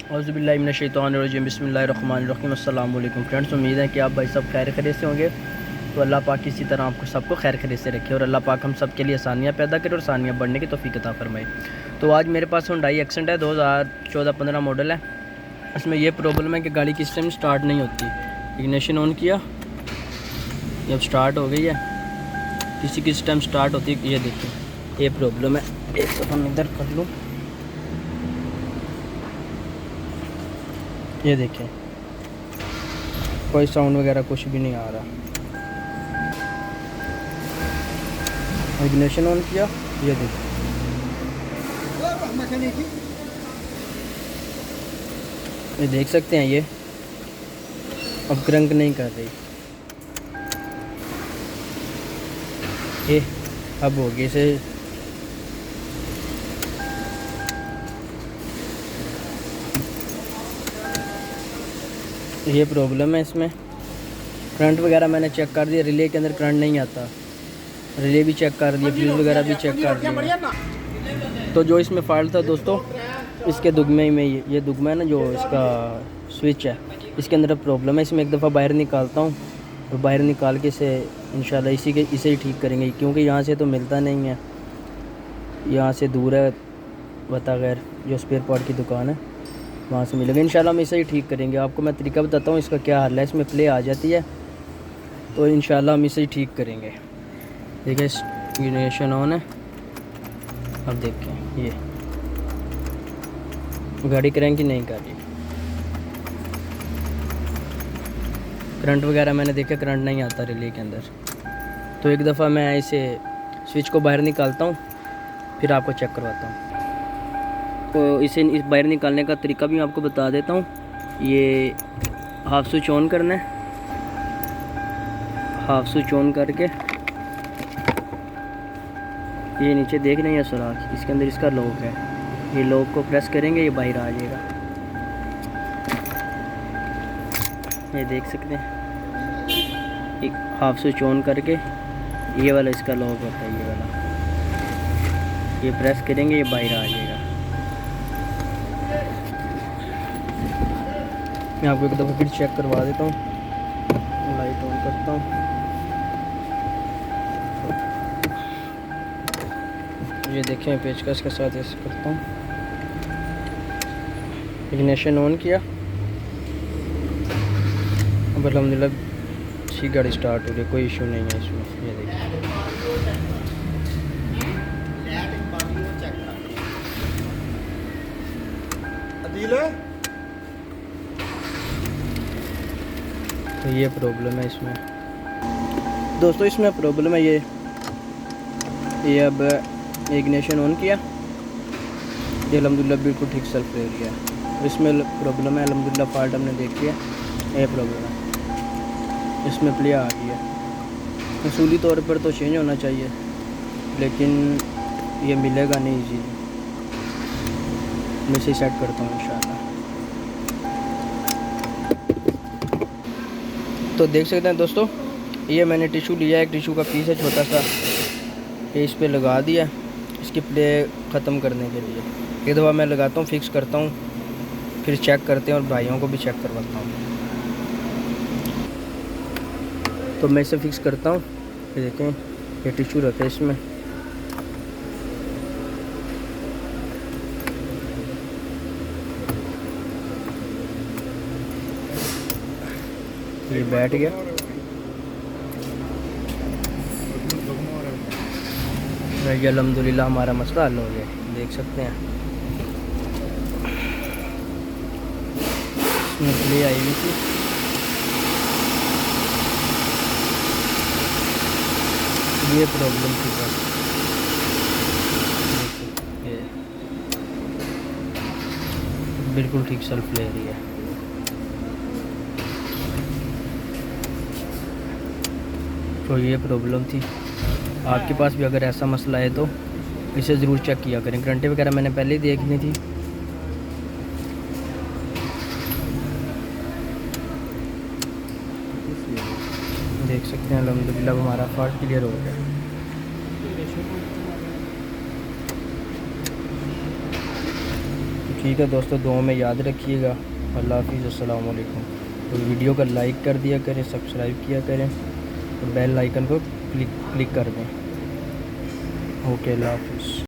औज़ुबिल्लाहिमिनश्शैतानिर्रजीम बिस्मिल्लाहिर्रहमानिर्रहीम अस्सलाम वालेकुम फ्रेंड्स। उम्मीद है कि आप भाई सब खैर खैरियत से होंगे। तो अल्लाह पाक इसी तरह आपको सबको खैर खैरियत से रखे और अल्लाह पाक हम सब के लिए आसानियाँ पैदा करे और आसानियाँ बढ़ने की तौफीक अता फरमाए। तो आज मेरे पास हुंडई एक्सेंट है, 2014-15 मॉडल है। इसमें यह प्रॉब्लम है कि गाड़ी किस टाइम स्टार्ट नहीं होती। इग्निशन ऑन किया, ये अब स्टार्ट हो गई है, किस टाइम स्टार्ट होती है ये देखिए, ये प्रॉब्लम है। एक दफ़ा मैं इधर कर लूँ, ये देखें कोई साउंड वगैरह कुछ भी नहीं आ रहा। इग्निशन ऑन किया, ये देखिए ये देख सकते हैं, ये अब क्रंक नहीं कर रही। ये अब हो गई इसे, ये प्रॉब्लम है इसमें। करंट वगैरह मैंने चेक कर दिया, रिले के अंदर करंट नहीं आता, रिले भी चेक कर दिया, फ्यूज़ वगैरह भी चेक कर दिया। तो जो इसमें फॉल्ट था दोस्तों, इसके दुगमे में ये दुगमा है ना, जो इसका स्विच है, इसके अंदर प्रॉब्लम है। इसमें एक दफ़ा बाहर निकालता हूँ और बाहर निकाल के इसे इंशाल्लाह इसे ही ठीक करेंगे, क्योंकि यहाँ से तो मिलता नहीं है, यहाँ से दूर है। बता गैर जो स्पेयर पार्ट की दुकान है वहाँ से मिलेगा। इंशाल्लाह हम इसे ही ठीक करेंगे। आपको मैं तरीका बताता हूँ इसका क्या हल है। इसमें प्ले आ जाती है तो इंशाल्लाह हम इसे ही ठीक करेंगे। देखिए इग्निशन ऑन है, अब देखें ये गाड़ी क्रैंक ही नहीं कर रही। करंट वगैरह मैंने देखा, करंट नहीं आता रिले के अंदर। तो एक दफ़ा मैं इसे स्विच को बाहर निकालता हूँ, फिर आपको चेक करवाता हूँ। तो इसे इस बाहर निकालने का तरीका भी मैं आपको बता देता हूँ। ये हाफ स्विच ऑन करना है, हाफ स्विच ऑन करके ये नीचे देख रहे हैं सुराख, इसके अंदर इसका लॉक है, ये लॉक को प्रेस करेंगे, ये बाहर आ जाएगा। ये देख सकते हैं, एक हाफ स्विच ऑन करके ये वाला इसका लॉक होता है, ये वाला, ये प्रेस करेंगे, ये बाहर आ जाएगा। मैं आपको एक दफ़ा फिर चेक करवा देता हूँ, लाइट ऑन करता हूँ। ये देखें पेचकस के साथ ऐसे करता हूँ, इग्निशन ऑन किया, अब अल्हम्दुलिल्लाह अच्छी गाड़ी स्टार्ट हो रही है, कोई इशू नहीं है इसमें। ये देखिए तो ये प्रॉब्लम है इसमें दोस्तों। इसमें प्रॉब्लम है ये अब इग्निशन ऑन किया, ये अल्हम्दुलिल्लाह बिल्कुल ठीक सेल्फ ले रही है। इसमें प्रॉब्लम है, अल्हम्दुलिल्लाह फॉल्ट हमने देख लिया, ये प्रॉब्लम है, इसमें प्ले आ गई है। उसूली तौर पर तो चेंज होना चाहिए, लेकिन ये मिलेगा नहीं इजीली। मैं इसे सेट करता हूँ इंशाल्लाह। तो देख सकते हैं दोस्तों, ये मैंने टिशू लिया है, एक टिशू का पीस है छोटा सा, ये इस पर लगा दिया इसकी प्ले ख़त्म करने के लिए। एक दफ़ा मैं लगाता हूँ, फिक्स करता हूँ, फिर चेक करते हैं और भाइयों को भी चेक करवाता हूँ। तो मैं इसे फिक्स करता हूँ, ये देखें ये टिशू रखा है इसमें, ये बैठ गया। ये अल्हम्दुलिल्लाह हमारा मसला हल हो गया, देख सकते हैं। इसमें प्ले आई हुई थी, ये प्रॉब्लम थी बस। ये बिल्कुल ठीक सेल्फ ले रही है। तो ये प्रॉब्लम थी। आपके पास भी अगर ऐसा मसला है तो इसे ज़रूर चेक किया करें। गारंटी वगैरह मैंने पहले ही देखनी थी। देख सकते हैं अल्हम्दुलिल्लाह हमारा फॉल्ट क्लियर हो गया। ठीक है दोस्तों, दुआ में याद रखिएगा। अल्लाह हाफिज़, अस्सलाम वालेकुम। तो वीडियो को लाइक कर दिया करें, सब्सक्राइब किया करें और बेल आइकन को क्लिक कर दें। ओके, अल्लाह हाफिज़।